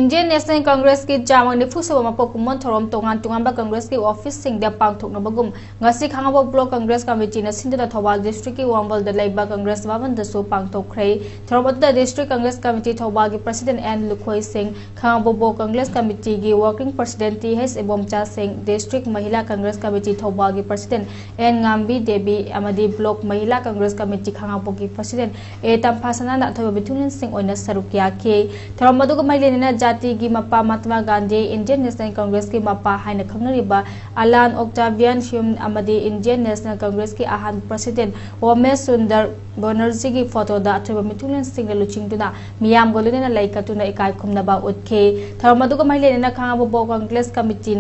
Indian National Congress ki jamang ni fuso Mapok Kumon thorom tongan ba Congress ki office sing da pangthokna bagum ngasi khangabok block Congress committee na sindra Thobal district ki wambal da laiba Congress baban da so pangthokhre thorom da district Congress committee Thobal ki president and Lukhoi Singh khangabok Congress committee ki working president TH Ebomcha Singh district Mahila Congress committee Thobal ki president and Ngambi Devi amadi block Mahila Congress committee khangabok ki president e tampasana na thoba bithulin Singh oina sarukya ke thorom madu ko mailena Jati ki mapa Mahatma Gandhi Indian National Congress ki mapa haina khangnariba Alan Octavian Hume amadi Indian National Congress ki ahan president Omesh Sundar Banerjee ki photo da athoba mithulen singla luchingtuna miyam golunena laikatuna ikai khumnaba utke tharmadu ko mailena khangabok Congress committee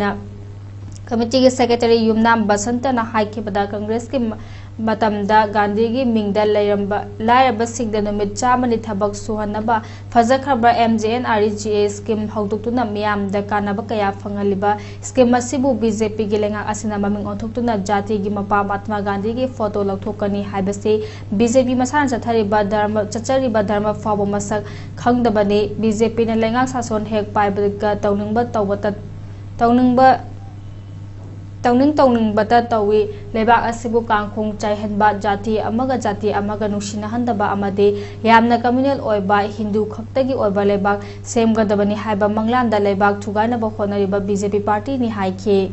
ki secretary Yumnam Basanta na haikibada Congress ki matamda Gandhi gi mingda lairaba singda numit chamani thabak suhanaba fajakhaba MJNREGA scheme hautuktuna miyam da kanaba kaya phangaliba scheme asibu BJP gi lenga asina maming onthuktuna jati gi mapa Mahatma Gandhi gi photo lathokani haibase BJP masan chathariba dharma chachariba dharma fawo masak khangdabani BJP na lenga sason hek paibaga tauning bata tawi lebak asibu kangkhung chaihanba jati amaga nushina handaba amade yamna communal oiba Hindu khaktagi oiba lebak semgadabani haiba manglanda lebak thugana ba khonariba BJP party ni haike